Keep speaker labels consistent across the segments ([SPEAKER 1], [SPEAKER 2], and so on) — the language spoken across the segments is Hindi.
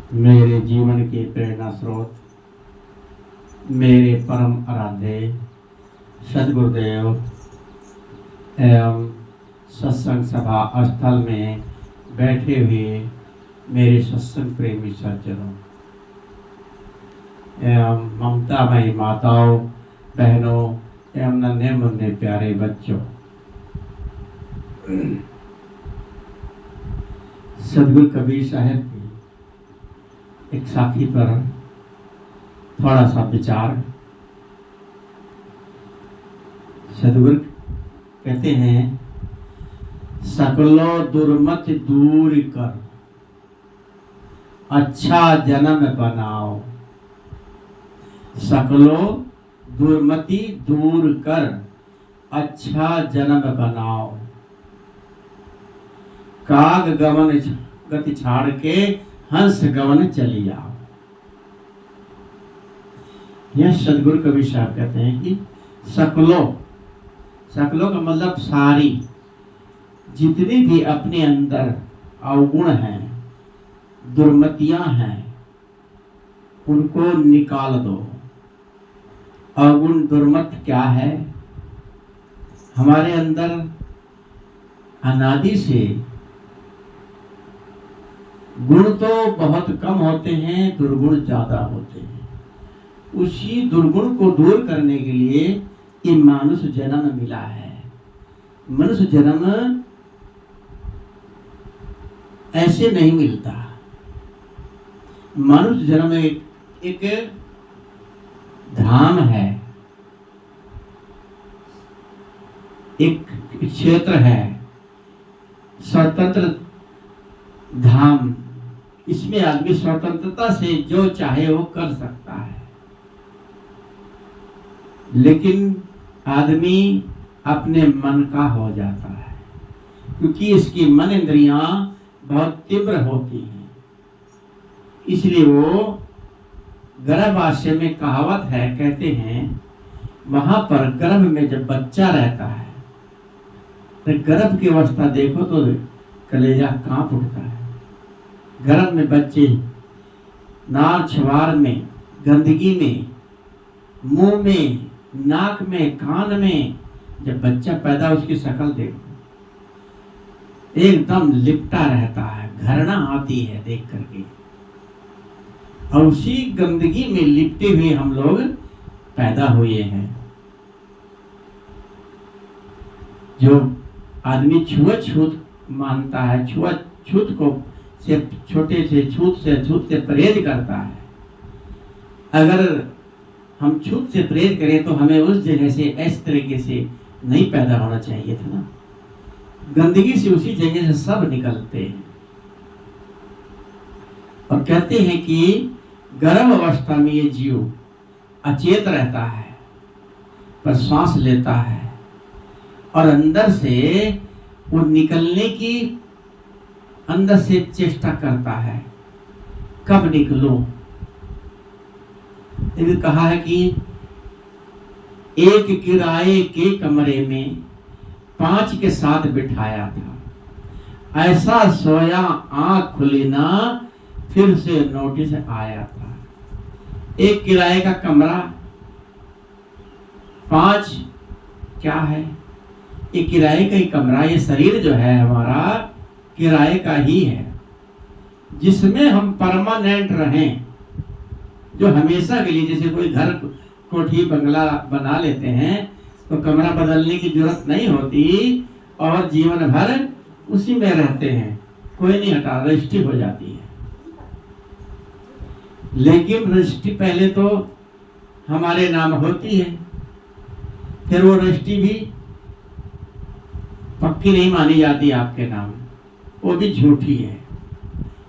[SPEAKER 1] मेरे जीवन के प्रेरणा स्रोत, मेरे परम आराध्य सद्गुरुदेव एवं सत्संग सभा स्थल में बैठे हुए मेरे सत्संग प्रेमी सज्जनों एवं ममतामयी माताओं, बहनों एवं नन्हे मुन्ने प्यारे बच्चों, सदगुरु कबीर साहब की एक साखी पर थोड़ा सा विचार। सदगुरु कहते हैं, सकलो दुर्मत दूर कर अच्छा जन्म बनाओ। सकलो दुर्मति दूर कर अच्छा जन्म बनाओ। काग गमन गति छाड़ के हंस गमन चली आओ। यह सदगुरु कबीर साहब कहते हैं कि सकलों का मतलब सारी जितनी भी अपने अंदर अवगुण हैं, दुर्मतियां हैं, उनको निकाल दो। अवगुण दुर्मत क्या है? हमारे अंदर अनादि से गुण तो बहुत कम होते हैं, दुर्गुण ज्यादा होते हैं। उसी दुर्गुण को दूर करने के लिए ये मनुष्य जन्म मिला है। मनुष्य जन्म ऐसे नहीं मिलता। मनुष्य जन्म एक धाम है, एक क्षेत्र है, स्वतंत्र धाम। इसमें आदमी स्वतंत्रता से जो चाहे वो कर सकता है, लेकिन आदमी अपने मन का हो जाता है, क्योंकि इसकी मन इंद्रियां बहुत तीव्र होती हैं। इसलिए वो गर्भाशय में कहावत है, कहते हैं वहां पर गर्भ में जब बच्चा रहता है तो गर्भ की अवस्था देखो तो कलेजा कांप उठता है। गर्भ में बच्चे नार छवार में, गंदगी में, मुंह में, नाक में, कान में, जब बच्चा पैदा उसकी शक्ल देखो एकदम लिपटा रहता है, घृणा आती है देख करके। और उसी गंदगी में लिपटे हुए हम लोग पैदा हुए हैं। जो आदमी छुआछूत मानता है, छुआछूत को से छोटे से छूत से परहेज करता है। अगर हम छूत से परहेज करें तो हमें उस जगह से इस तरीके से नहीं पैदा होना चाहिए था ना। गंदगी से उसी जगह से सब निकलते हैं। और कहते हैं कि गर्भ अवस्था में ये जीव अचेत रहता है, पर श्वास लेता है और अंदर से वो निकलने की अंदर से चेष्टा करता है, कब निकलो। ये कहा है कि एक किराए के कमरे में 5 के साथ बिठाया था, ऐसा सोया आंख खुली ना फिर से नोटिस आया था। एक किराए का कमरा, 5 क्या है? ये किराए का ही कमरा। ये शरीर जो है हमारा किराए का ही है, जिसमें हम परमानेंट रहें, जो हमेशा के लिए। जैसे कोई घर कोठी बंगला बना लेते हैं तो कमरा बदलने की जरूरत नहीं होती और जीवन भर उसी में रहते हैं, कोई नहीं हटा, रजिस्ट्री हो जाती है। लेकिन रजिस्ट्री पहले तो हमारे नाम होती है, फिर वो रजिस्ट्री भी पक्की नहीं मानी जाती आपके नाम, वो भी झूठी है,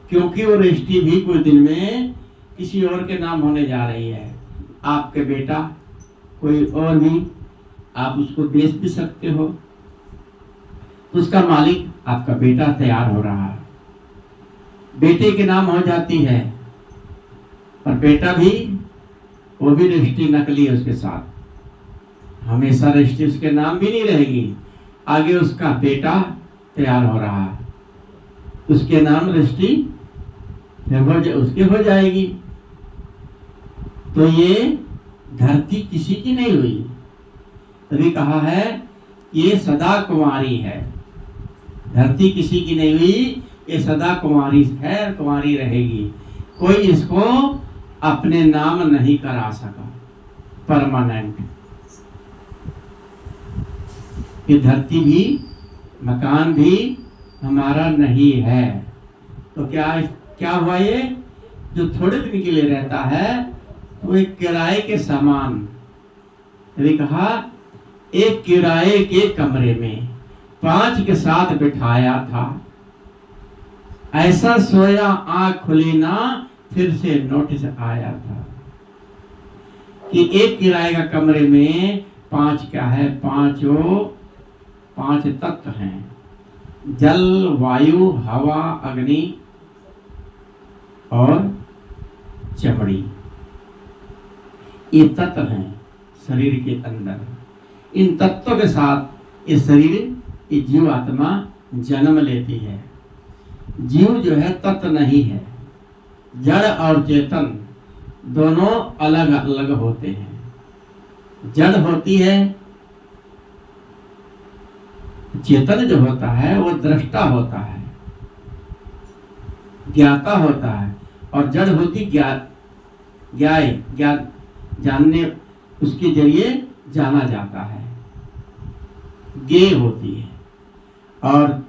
[SPEAKER 1] क्योंकि वो रजिस्ट्री भी कुछ दिन में किसी और के नाम होने जा रही है। आपके बेटा कोई और भी, आप उसको बेच भी सकते हो, तो उसका मालिक आपका बेटा तैयार हो रहा है, बेटे के नाम हो जाती है, और बेटा भी, वो भी रजिस्ट्री नकली है उसके साथ। हमेशा रजिस्ट्री उसके नाम भी नहीं रहेगी, आगे उसका बेटा तैयार हो रहा है, उसके नाम रजिस्ट्री फिर उसके हो जाएगी। तो ये धरती किसी की नहीं हुई, तभी कहा है ये सदा कुंवारी है। धरती किसी की नहीं हुई, ये सदा कुंवारी है, कुंवारी रहेगी। कोई इसको अपने नाम नहीं करा सका परमानेंट। ये धरती भी, मकान भी हमारा नहीं है। तो क्या हुआ, ये जो थोड़े दिन के लिए रहता है तो एक किराए के सामान, यदि कहा एक किराए के कमरे में 5 के साथ बिठाया था, ऐसा सोया आंख खुली ना फिर से नोटिस आया था कि एक किराए का कमरे में 5 क्या है, 5 तत्व हैं, जल, वायु, हवा, अग्नि और चमड़ी। ये तत्व हैं शरीर के अंदर। इन तत्वों के साथ ये शरीर, ये जीव आत्मा जन्म लेती है। जीव जो है तत्व नहीं है, जड़ और चेतन दोनों अलग अलग होते हैं। जड़ होती है, चेतन जो होता है वो दृष्टा होता है, ज्ञाता होता है, और जड़ होती ज्ञान, जानने, उसके जरिए जाना जाता है, ज्ञेय होती है। और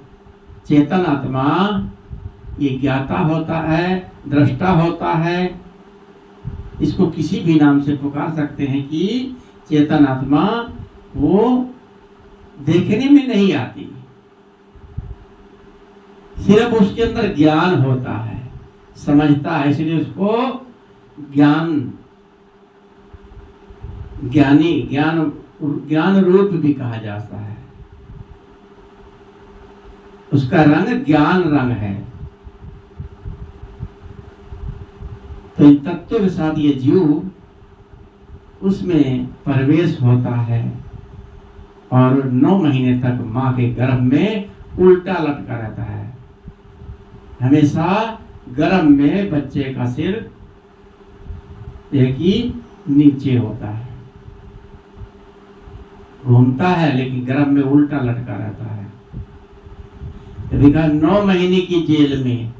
[SPEAKER 1] चेतन आत्मा ये ज्ञाता होता है, दृष्टा होता है। इसको किसी भी नाम से पुकार सकते हैं कि चेतन आत्मा वो देखने में नहीं आती, सिर्फ उसके अंदर ज्ञान होता है, समझता है, इसलिए उसको ज्ञान रूप भी कहा जाता है। उसका रंग ज्ञान रंग है। तो इन तत्वों के साथ ये जीव उसमें प्रवेश होता है और 9 महीने तक माँ के गर्भ में उल्टा लटका रहता है। हमेशा गर्भ में बच्चे का सिर एक ही नीचे होता है, घूमता है लेकिन गर्भ में उल्टा लटका रहता है। देखा 9 महीने की जेल में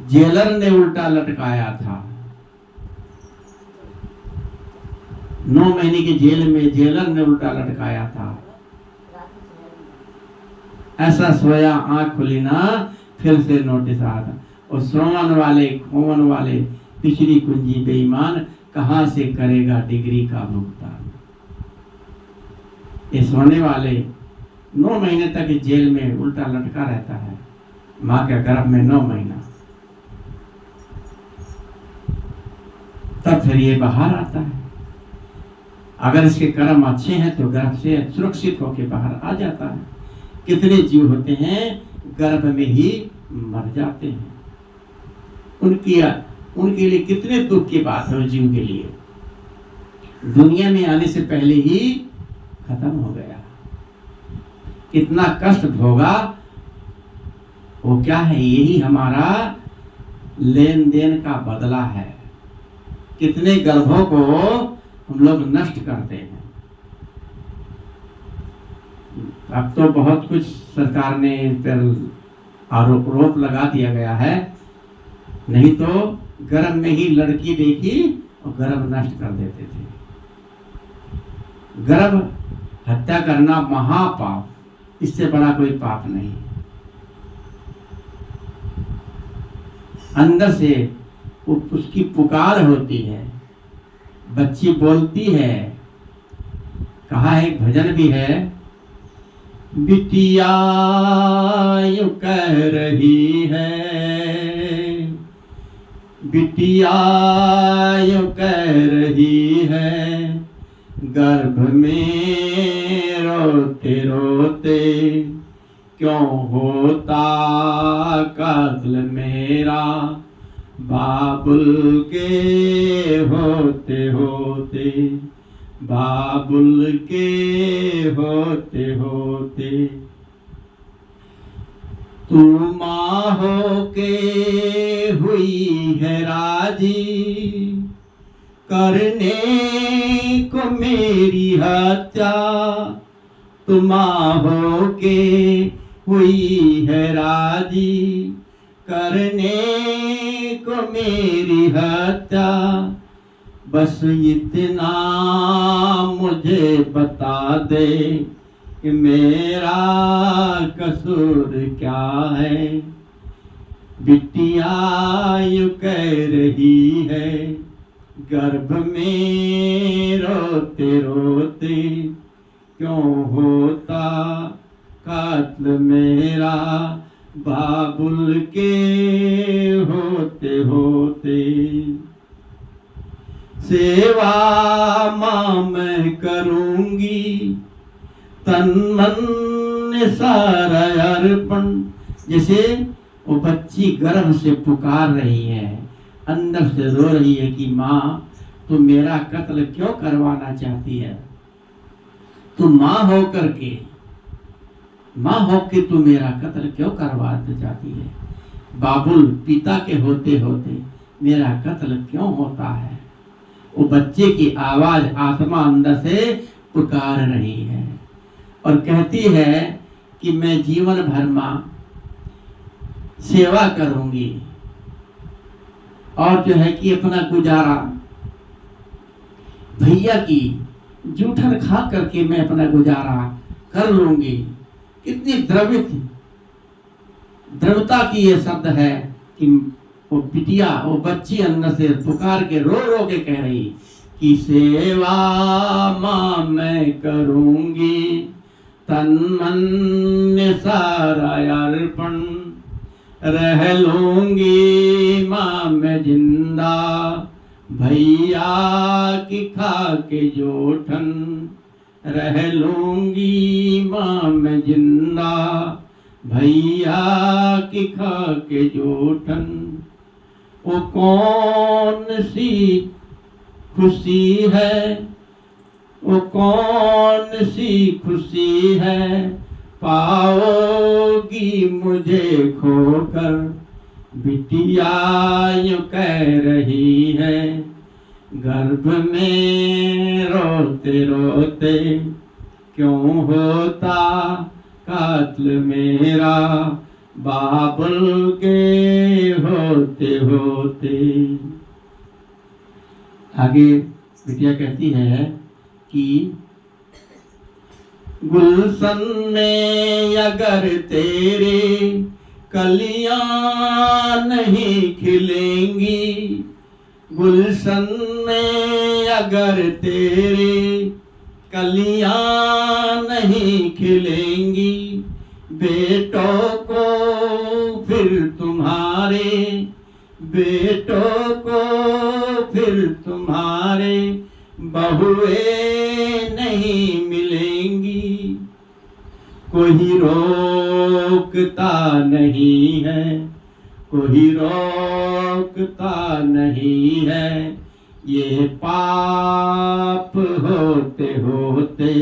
[SPEAKER 1] जेलर ने उल्टा लटकाया था। 9 महीने की जेल में जेलर ने उल्टा लटकाया था। ऐसा सोया आंख खुली ना फिर से नोटिस आता। और सोवन वाले खोवन वाले पिछली कुंजी बेईमान कहां से करेगा डिग्री का भुगतान। ये सोने वाले 9 महीने तक जेल में उल्टा लटका रहता है, माँ के गर्भ में 9 महीना। तब फिर ये बाहर आता है। अगर इसके कर्म अच्छे हैं तो गर्भ से सुरक्षित होकर बाहर आ जाता है। कितने जीव होते हैं गर्भ में ही मर जाते हैं। उनके लिए कितने दुख की बात है। जीव के लिए दुनिया में आने से पहले ही खत्म हो गया। कितना कष्ट भोगा, वो क्या है, यही हमारा लेन देन का बदला है। कितने गर्भों को हम लोग नष्ट करते हैं। अब तो बहुत कुछ सरकार ने पर आरोप लगा दिया गया है। नहीं तो गर्भ में ही लड़की देखी और गर्भ नष्ट कर देते थे। गर्भ हत्या करना महापाप, इससे बड़ा कोई पाप नहीं। अंदर से उसकी पुकार होती है, बच्ची बोलती है। कहा है, एक भजन भी है, बिटिया यूं कह रही है, बिटिया यूं कह रही है, गर्भ में रोते रोते क्यों होता कत्ल मेरा, बाबुल के होते होते, बाबुल के होते होते। तू माँ हो के हुई है राजी, करने को मेरी हत्या। तू माँ हो के हुई है राजी, करने को मेरी हत्या। बस इतना मुझे बता दे कि मेरा कसूर क्या है। बिटिया यूं कह रही है गर्भ में रोते रोते, क्यों होता कात्ल मेरा बाबुल के होते होते। सेवा माँ मैं करूंगी तन मन सारा अर्पण। जैसे वो बच्ची गर्भ से पुकार रही है, अंदर से रो रही है कि माँ तू मेरा कत्ल क्यों करवाना चाहती है। तू माँ होकर तू मेरा कत्ल क्यों करवाना चाहती है। बाबुल पिता के होते होते मेरा कत्ल क्यों होता है। वो बच्चे की आवाज आत्मा अंदर से पुकार रही है और कहती है कि मैं जीवन भर मां सेवा करूंगी और जो है कि अपना गुजारा भैया की जूठन खा करके मैं अपना गुजारा कर लूंगी। कितनी द्रवता की ये शब्द है कि वो बिटिया वो बच्ची अंदर से पुकार के रो रो के कह रही कि सेवा माँ मैं करूंगी तन मन सारा अर्पण। रह लूंगी माँ मैं जिंदा भैया की खा के जोठन। रह लूंगी माँ मैं जिंदा भैया की खा के जोठन। वो कौन सी खुशी है, वो कौन सी खुशी है पाओगी मुझे खोकर। बिटिया यूं कह रही है गर्भ में रोते रोते, क्यों होता कात्ल मेरा बाबुल के होते होते। आगे बिटिया कहती है कि गुलशन में अगर तेरे कलियां नहीं खिलेंगी, गुलशन में अगर तेरे कलियां नहीं खिलेंगी। बेटों को फिर तुम्हारे, बेटों को फिर तुम्हारे बहुएं नहीं मिलेंगी। कोई रोकता नहीं है, कोई रोकता नहीं है। ये पाप होते होते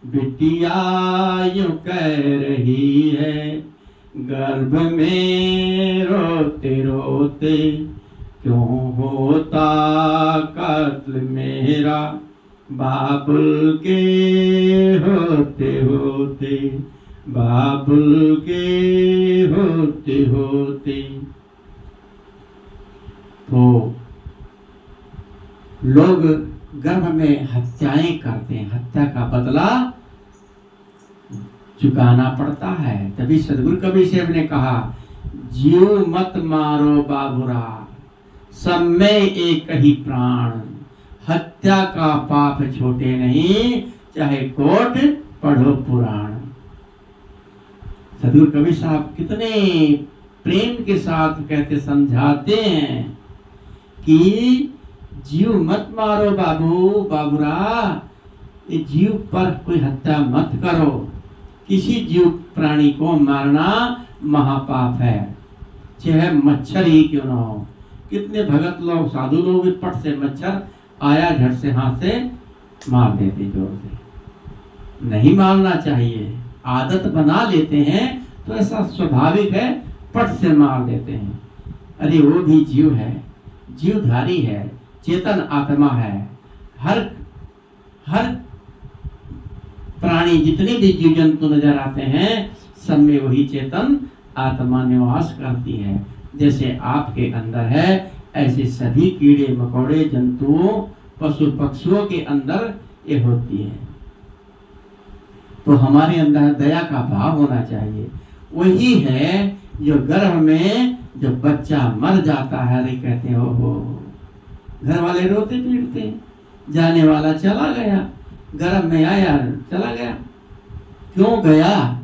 [SPEAKER 1] बिटिया यूं कह रही है गर्भ में रोते रोते, क्यों होता कात्ल मेरा बाबुल के होते होते, बाबुल के होते होते। तो लोग गर्भ में हत्याएं करते हैं, हत्या का बदला चुकाना पड़ता है। तभी सदगुरु कबीर साहब ने कहा जीव मत मारो बाबुरा, सब में एक ही प्राण। हत्या का पाप छोटे नहीं, चाहे कोट पढ़ो पुराण। सदगुरु कबीर साहब कितने प्रेम के साथ कहते समझाते हैं कि जीव मत मारो बाबूरा, ये जीव पर कोई हत्या मत करो। किसी जीव प्राणी को मारना महापाप है, चाहे मच्छर ही क्यों ना हो। कितने भगत लोग साधु लोग पट से मच्छर आया झट से हाथ से मार देते जोर से। नहीं मारना चाहिए, आदत बना लेते हैं तो ऐसा स्वाभाविक है, पट से मार देते हैं। अरे वो भी जीव है, जीवधारी है, चेतन आत्मा है। हर हर प्राणी, जितने भी जीव जंतु नजर आते हैं, सब में वही चेतन आत्मा निवास करती है। जैसे आपके अंदर है, ऐसे सभी कीड़े मकोड़े जंतुओं पशु पक्षियों के अंदर ये होती है। तो हमारे अंदर दया का भाव होना चाहिए। वही है जो गर्भ में जो बच्चा मर जाता है, अरे कहते हैं हो घर वाले रोते पीटते, जाने वाला चला गया, गर्भ में आया चला गया। क्यों गया?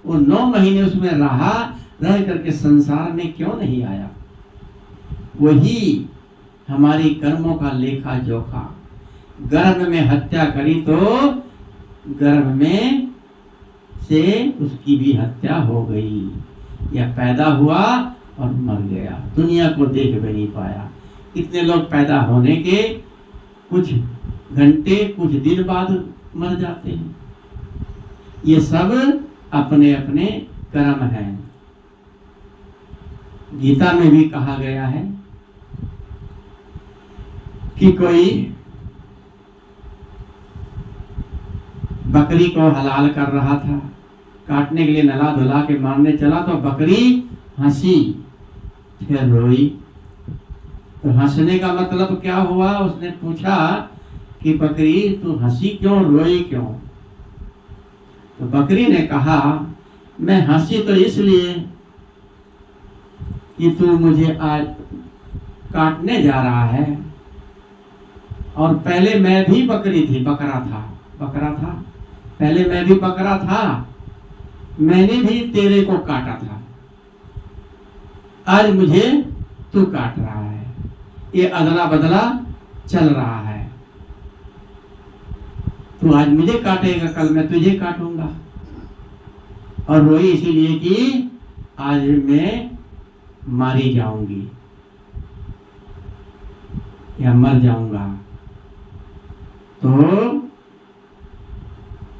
[SPEAKER 1] वो 9 महीने उसमें रह करके संसार में क्यों नहीं आया? वही हमारी कर्मों का लेखा जोखा। गर्भ में हत्या करी तो गर्भ में से उसकी भी हत्या हो गई, या पैदा हुआ और मर गया, दुनिया को देख भी नहीं पाया। कितने लोग पैदा होने के कुछ घंटे कुछ दिन बाद मर जाते हैं। ये सब अपने अपने कर्म हैं। गीता में भी कहा गया है कि कोई बकरी को हलाल कर रहा था, काटने के लिए नला धुला के मारने चला तो बकरी हंसी, फिर रोई। तो हंसने का मतलब क्या हुआ? उसने पूछा कि बकरी तू हंसी क्यों, रोई क्यों? तो बकरी ने कहा मैं हंसी तो इसलिए कि तू मुझे आज काटने जा रहा है, और पहले मैं भी बकरी थी, बकरा था, पहले मैं भी बकरा था, मैंने भी तेरे को काटा था, आज मुझे तू काट रहा है, ये अदला बदला चल रहा है। तू आज मुझे काटेगा, कल मैं तुझे काटूंगा। और रोई इसीलिए कि आज मैं मारी जाऊंगी या मर जाऊंगा। तो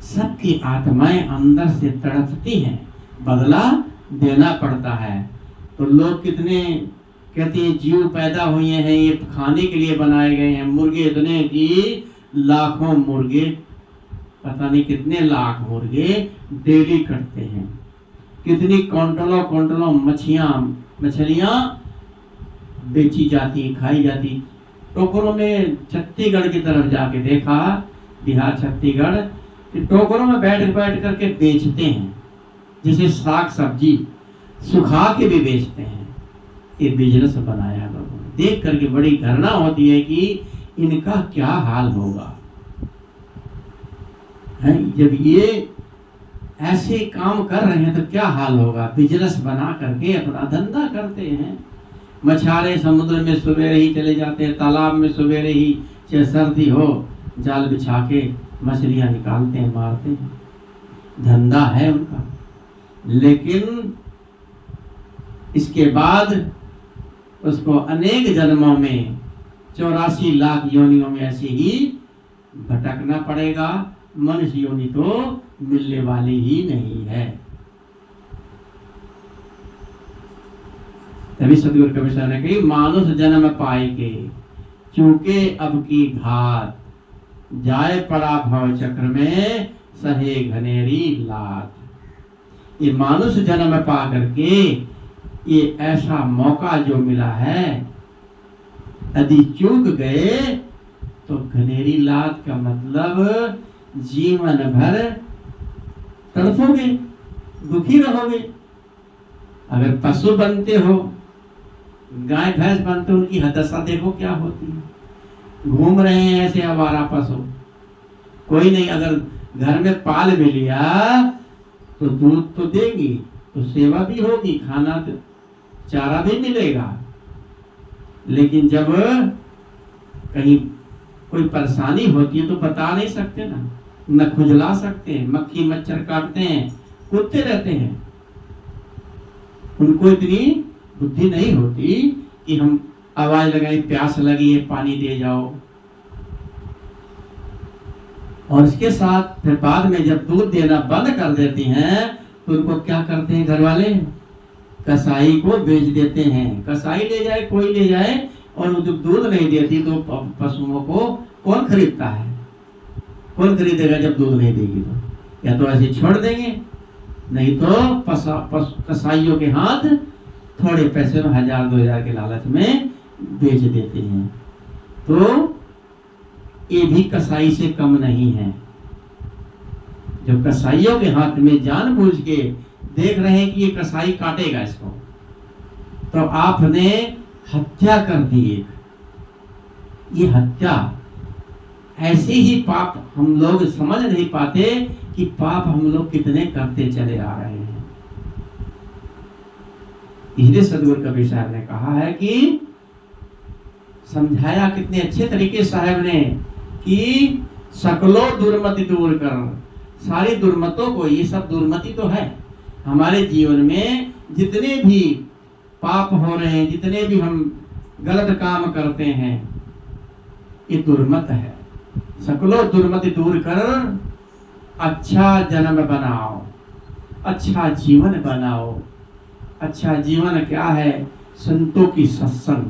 [SPEAKER 1] सबकी आत्माएं अंदर से तड़पती हैं, बदला देना पड़ता है। तो लोग कितने कहते हैं जीव पैदा हुए हैं, ये खाने के लिए बनाए गए हैं। मुर्गे इतने कि लाखों मुर्गे, पता नहीं कितने लाख मुर्गे डेली कटते हैं। कितनी क्विंटलों मछलियां बेची जाती, खाई जाती। टोकरों में छत्तीसगढ़ की तरफ जाके देखा, बिहार छत्तीसगढ़, टोकरों में बैठ करके बेचते हैं, जैसे साग सब्जी सुखा के भी बेचते हैं। ये बिजनेस बनाया लोगों ने। देख करके बड़ी घृणा होती है कि इनका क्या हाल होगा है, जब ये ऐसे काम कर रहे हैं तो क्या हाल होगा। बिजनेस बना करके अपना धंधा करते हैं। मछुआरे समुद्र में सवेरे ही चले जाते हैं, तालाब में सवेरे ही, चाहे सर्दी हो, जाल बिछा के मछलियां निकालते हैं, मारते हैं, धंधा है उनका। लेकिन इसके बाद उसको अनेक जन्मों में 84 लाख योनियों में ऐसे ही भटकना पड़ेगा। मनुष्य योनि तो मिलने वाली ही नहीं है। तभी सदगुरु कबीर साहब ने कही, मानुष जन्म पाए के चूके अब की घात, जाए पड़ा भव चक्र में सहे घनेरी लात। ये मानुष जन्म पा करके ये ऐसा मौका जो मिला है, यदि चूक गए तो घनेरी लात का मतलब जीवन भर तड़पोगे, दुखी रहोगे। अगर पशु बनते हो, गाय भैंस बनते हो, उनकी दशा देखो क्या होती है। घूम रहे हैं ऐसे आवारा पशु, कोई नहीं। अगर घर में पाल भी लिया तो दूध तो देगी, तो सेवा भी होगी, खाना चारा भी मिलेगा। लेकिन जब कहीं कोई परेशानी होती है तो बता नहीं सकते ना, न खुजला सकते हैं, मक्खी मच्छर काटते हैं, कूदते रहते हैं। उनको इतनी बुद्धि नहीं होती कि हम आवाज लगाई, प्यास लगी है, पानी दे जाओ। और इसके साथ फिर बाद में जब दूध देना बंद कर देती हैं तो उनको क्या करते हैं घर वाले, कसाई को बेच देते हैं। कसाई ले जाए, कोई ले जाए, और जब दूध नहीं देती तो पशुओं को कौन खरीदता है, कौन खरीदेगा जब दूध नहीं देगी तो? या तो ऐसे छोड़ देंगे, नहीं तो कसाईयों के हाथ थोड़े पैसे में 1000-2000 के लालच में बेच देते हैं। तो ये भी कसाई से कम नहीं है। जब कसाईयों के हाथ में जानबूझ के देख रहे हैं कि ये कसाई काटेगा इसको, तो आपने हत्या कर दी एक। ये हत्या, ऐसे ही पाप हम लोग समझ नहीं पाते कि पाप हम लोग कितने करते चले आ रहे हैं। इसलिए सदगुरु कबीर साहब ने कहा है कि समझाया कितने अच्छे तरीके साहब ने कि सकलो दुर्मति दूर कर, सारी दुर्मतों को, ये सब दुर्मति तो है हमारे जीवन में, जितने भी पाप हो रहे हैं, जितने भी हम गलत काम करते हैं, ये दुर्मत है। सकलो दुर्मति दूर कर, अच्छा जन्म बनाओ, अच्छा जीवन बनाओ। अच्छा जीवन क्या है? संतों की सत्संग।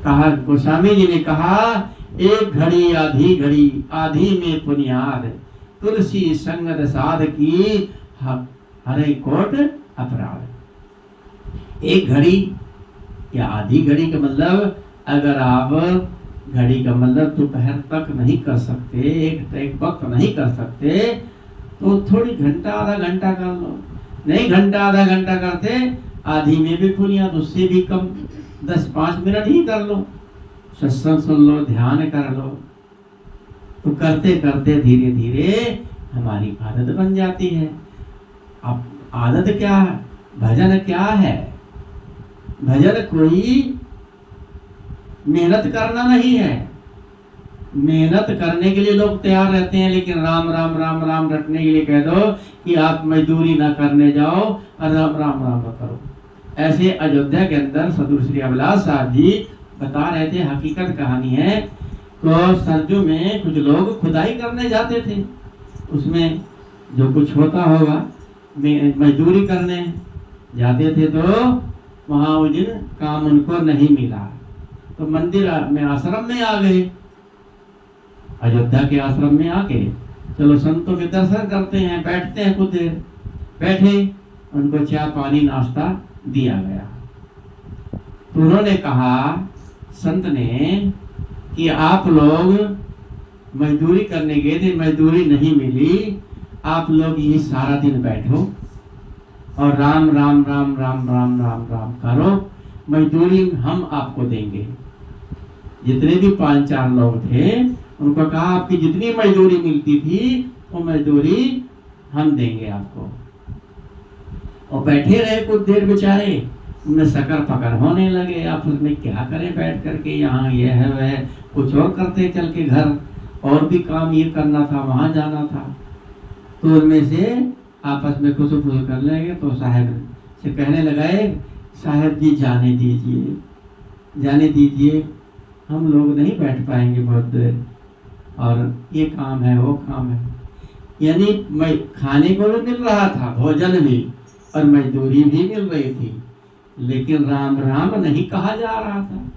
[SPEAKER 1] कहा गोस्वामी जी ने कहा, एक घड़ी आधी घड़ी, आधी में पुनियाद, तुलसी संगत साध की हरे कोट अपराध। एक घड़ी या आधी घड़ी का मतलब, अगर आप घड़ी का मतलब दोपहर तक नहीं कर सकते, एक वक्त नहीं कर सकते, तो थोड़ी घंटा आधा घंटा कर लो। नहीं घंटा आधा घंटा करते, आधी में भी पुनियाद, उससे भी कम 10-5 मिनट ही कर लो, सत्संग सुन लो, ध्यान कर लो। तो करते करते धीरे धीरे हमारी आदत बन जाती है। अब आदत क्या है? भजन क्या है? भजन कोई मेहनत करना नहीं है। मेहनत करने के लिए लोग तैयार रहते हैं, लेकिन राम राम राम राम रटने के लिए कह दो कि आप मजदूरी ना करने जाओ और राम राम राम ना करो। ऐसे अयोध्या के अंदर सदगुरु श्री अभिलाष साहब जी बता रहे थे, हकीकत कहानी है। तो सरजू में कुछ लोग खुदाई करने जाते थे, उसमें जो कुछ होता होगा, मजदूरी करने जाते थे, तो वहाँ उस दिन काम उनको नहीं मिला, तो मंदिर में आश्रम में आ गए। अयोध्या के आश्रम में आके चलो संतों के दर्शन करते हैं, बैठते हैं, कुछ देर बैठे, उनको चाय पानी नाश्ता दिया गया। तो उन्होंने कहा, संत ने, कि आप लोग मजदूरी करने गए थे, मजदूरी नहीं मिली, आप लोग ये सारा दिन बैठो और राम राम राम राम राम राम राम करो, मजदूरी हम आपको देंगे। जितने भी 5-4 लोग थे, उनको कहा आपकी जितनी मजदूरी मिलती थी वो मजदूरी हम देंगे आपको। और बैठे रहे कुछ देर बेचारे, उनमें शकर पकड़ होने लगे, आपस में क्या करें बैठ करके, यहाँ ये है वह है, कुछ और करते चल के घर, और भी काम ये करना था, वहाँ जाना था। तो उनमें से आपस में कुछ कर लेंगे, तो साहब से कहने लगाए, साहब जी जाने दीजिए, जाने दीजिए, हम लोग नहीं बैठ पाएंगे बहुत देर, और ये काम है वो काम है। यानी मैं खाने को भी मिल रहा था, भोजन भी, और मजदूरी भी मिल रही थी, लेकिन राम राम नहीं कहा जा रहा था।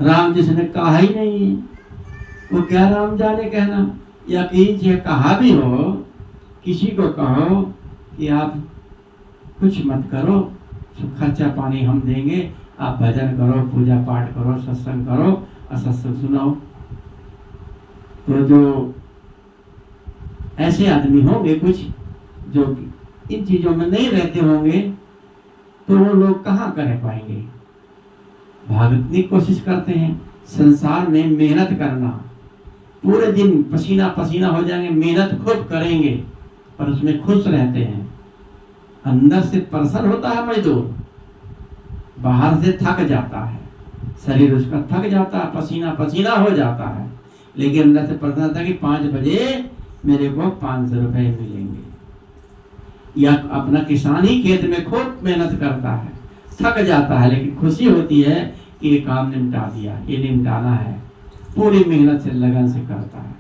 [SPEAKER 1] राम जिसने कहा ही नहीं है, वो क्या राम जाने कहना। या कि कहा भी हो, किसी को कहो कि आप कुछ मत करो, खर्चा पानी हम देंगे, आप भजन करो, पूजा पाठ करो, सत्संग करो और सत्संग सुनाओ। तो जो ऐसे आदमी होंगे कुछ जो इन चीजों में नहीं रहते होंगे, तो वो लोग कहाँ कर पाएंगे। भागने की कोशिश करते हैं, संसार में मेहनत करना, पूरे दिन पसीना पसीना हो जाएंगे, मेहनत खूब करेंगे, पर उसमें खुश रहते हैं। अंदर से प्रसन्न होता है मजदूर, बाहर से थक जाता है, शरीर उसका थक जाता है, पसीना पसीना हो जाता है, लेकिन अंदर से प्रसन्न होता है कि 5 बजे मेरे को 500 रुपए मिलेंगे। या अपना किसानी खेत में खूब मेहनत करता है, थक जाता है, लेकिन खुशी होती है कि ये काम निपटा दिया, ये निपटाना है, पूरी मेहनत से लगन से करता है।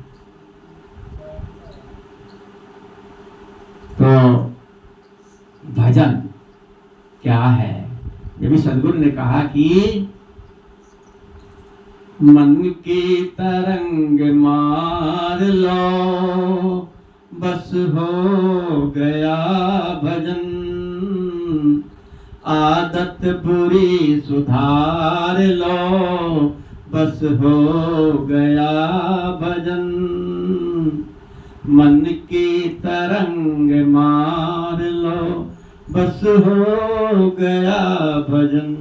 [SPEAKER 1] तो भजन क्या है? जब भी सदगुरु ने कहा कि मन की तरंग मार लो, बस हो गया भजन, आदत बुरी सुधार लो, बस हो गया भजन, मन की तरंग मार लो, बस हो गया भजन।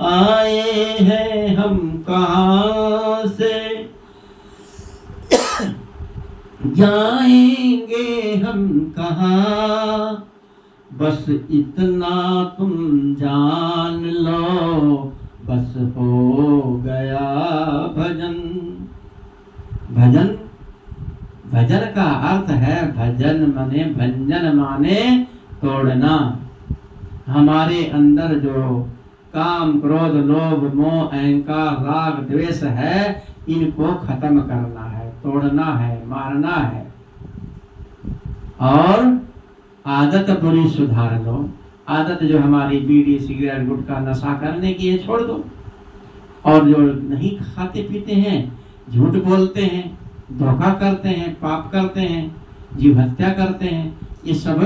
[SPEAKER 1] आए हैं हम कहाँ से, जाएंगे हम कहाँ, बस इतना तुम जान लो, बस हो गया भजन। भजन, भजन का अर्थ है भजन माने भंजन माने तोड़ना। हमारे अंदर जो काम क्रोध लोभ मोह अहंकार राग द्वेष है, इनको खत्म करना है, तोड़ना है, मारना है। और आदत बुरी सुधार लो। आदत जो हमारी बीड़ी सिगरेट गुटखा नशा करने की है, छोड़ दो। और जो नहीं खाते पीते हैं, झूठ बोलते हैं, धोखा करते हैं, पाप करते हैं, जीव हत्या करते हैं, ये सब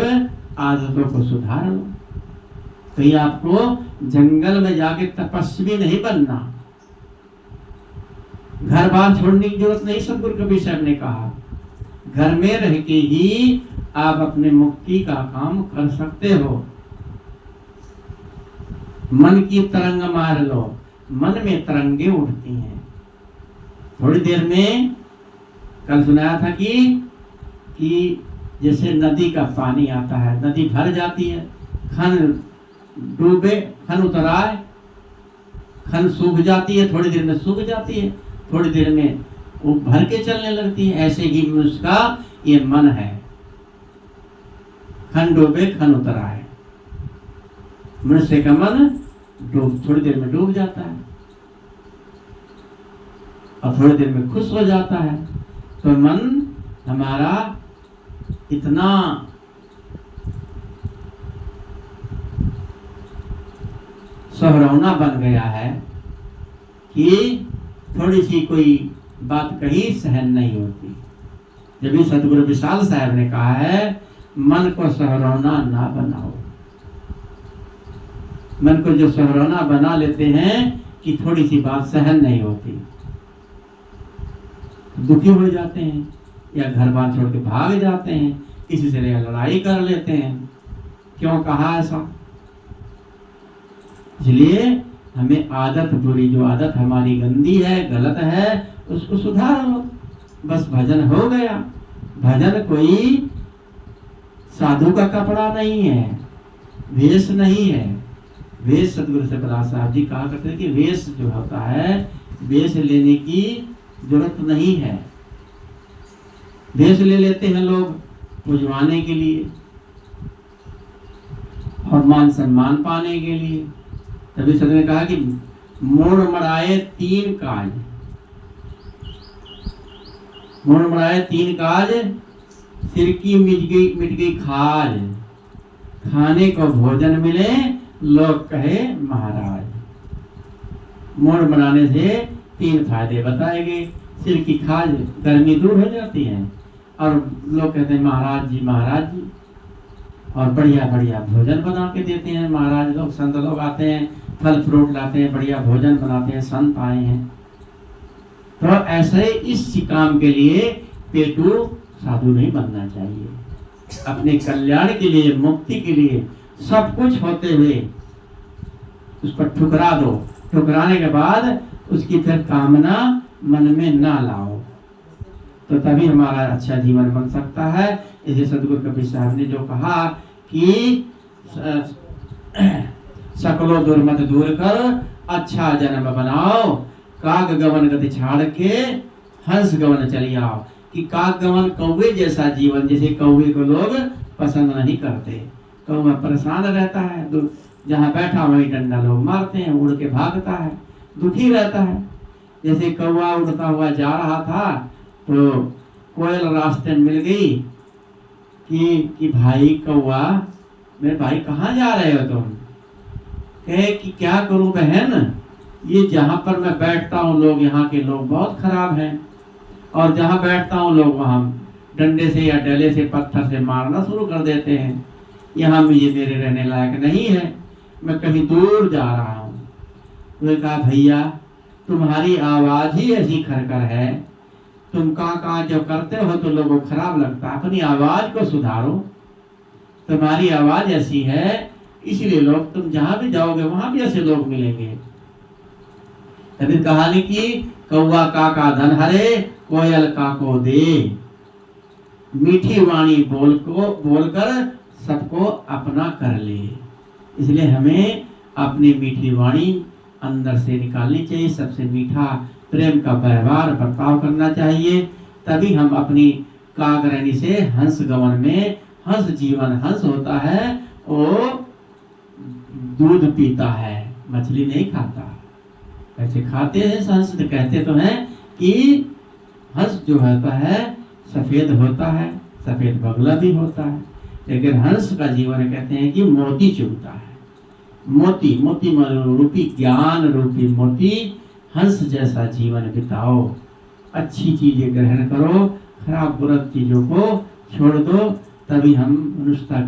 [SPEAKER 1] आदतों को सुधार लो। तो ये आपको जंगल में जाके तपस्वी नहीं बनना, घर बार छोड़ने की जरूरत नहीं। सदगुरु कबीर साहब ने कहा घर में रह के ही आप अपने मुक्ति का काम कर सकते हो। मन की तरंग मार लो। मन में तरंगे उठती हैं। थोड़ी देर में कल सुनाया था कि जैसे नदी का पानी आता है, नदी भर जाती है, खन डूबे, खन उतराए, खन सूख जाती है, थोड़ी देर में सूख जाती है, थोड़ी देर में वो भर के चलने लगती है। ऐसे ही उसका ये मन है, खन डूबे खन उतराए। मनुष्य का मन थोड़ी देर में डूब जाता है और थोड़ी देर में खुश हो जाता है। तो मन हमारा इतना सहरौना बन गया है कि थोड़ी सी कोई बात कहीं सहन नहीं होती। जब भी सतगुरु विशाल साहब ने कहा है मन को सहरौना ना बनाओ। मन को जो सहरौना बना लेते हैं कि थोड़ी सी बात सहन नहीं होती, दुखी हो जाते हैं या घर बार छोड़ के भाग जाते हैं, किसी से लड़ाई कर लेते हैं। क्यों कहा ऐसा? इसलिए हमें आदत बुरी, जो आदत हमारी गंदी है, गलत है, उसको सुधार लो, बस भजन हो गया। भजन कोई साधु का कपड़ा नहीं है, वेश नहीं है। वेश सतगुरु से प्रहलाद साहब जी कहा करते हैं कि वेश जो होता है, वेश लेने की जरूरत नहीं है। वेश ले लेते हैं लोग पुजवाने के लिए और मान सम्मान पाने के लिए। तभी सदगुरु ने कहा कि मोड़ मड़ाए तीन काज, मोड़ मड़ाए तीन काज, सिर की मिट गई खाज, खाने को भोजन मिले लोग कहे महाराज। मोड़ बनाने से तीन फायदे बताए गए। सिर की खाज, गर्मी दूर हो जाती है और लोग कहते हैं महाराज जी महाराज जी। और बढ़िया बढ़िया भोजन बना के देते हैं महाराज लोग। संत लोग आते हैं, फल फ्रूट लाते हैं, बढ़िया भोजन बनाते हैं, संत आए हैं। तो ऐसे इस काम के लिए पेटू साधु नहीं बनना चाहिए। अपने कल्याण के लिए, मुक्ति के लिए सब कुछ होते हुए उस पर ठुकरा दो। ठुकराने के बाद उसकी फिर कामना मन में ना लाओ, तो तभी हमारा अच्छा जीवन बन सकता है। इसे सदगुरु कबीर साहब ने जो कहा कि सकलो दुर्मत दूर कर, अच्छा जन्म बनाओ, काग गवन गति छाड़ के हंस गवन चली आओ। कि काग गवन कौवे जैसा जीवन, जैसे कौवे को लोग पसंद नहीं करते। कौवा परेशान रहता है, जहाँ बैठा वहीं डंडा लोग मारते हैं, उड़ के भागता है, दुखी रहता है। जैसे कौवा उड़ता हुआ जा रहा था तो कोयल रास्ते में मिल गई, कि भाई कौआ, मेरे भाई कहाँ जा रहे हो तुम? कहे कि क्या करूं बहन, ये जहाँ पर मैं बैठता हूँ लोग, यहाँ के लोग बहुत खराब हैं, और जहाँ बैठता हूँ लोग वहाँ डंडे से या डले से पत्थर से मारना शुरू कर देते हैं। यहाँ में ये मेरे रहने लायक नहीं है, मैं कहीं दूर जा रहा हूँ। उसने कहा भैया तुम्हारी आवाज़ ही ऐसी खरखर है, तुम कहाँ जो करते हो तो लोगों को खराब लगता है, अपनी आवाज़ को सुधारो। तुम्हारी आवाज़ ऐसी है इसलिए लोग, तुम जहाँ भी जाओगे वहाँ भी ऐसे लोग मिलेंगे। तभी कहानी की कौआ काका धन हरे, कोयल काको दे, मीठी वाणी बोलकर सबको अपना कर ले। इसलिए हमें अपनी मीठी वाणी अंदर से निकालनी चाहिए, सबसे मीठा प्रेम का व्यवहार बर्ताव करना चाहिए, तभी हम अपनी कागरणी से हंस गवन में, हंस जीवन हंस होता है, वो दूध पीता है, मछली नहीं खाता। ऐसे खाते हैं हंस, तो कहते तो हैं कि हंस जो होता है सफेद होता है, सफेद बगला भी होता है, लेकिन हंस का जीवन कहते हैं कि मोती चुभता है। मोती रूपी ज्ञान रूपी मोती, हंस जैसा जीवन बिताओ, अच्छी चीजें ग्रहण करो, खराब बुरी चीजों को छोड़ दो, तभी हम मनुष्यता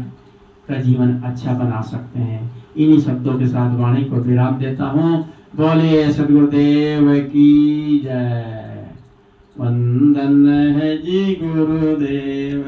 [SPEAKER 1] का जीवन अच्छा बना सकते हैं। इन्हीं शब्दों के साथ वाणी को विराम देता हूँ। बोले सदगुरुदेव की जय। वंदन है जी गुरुदेव।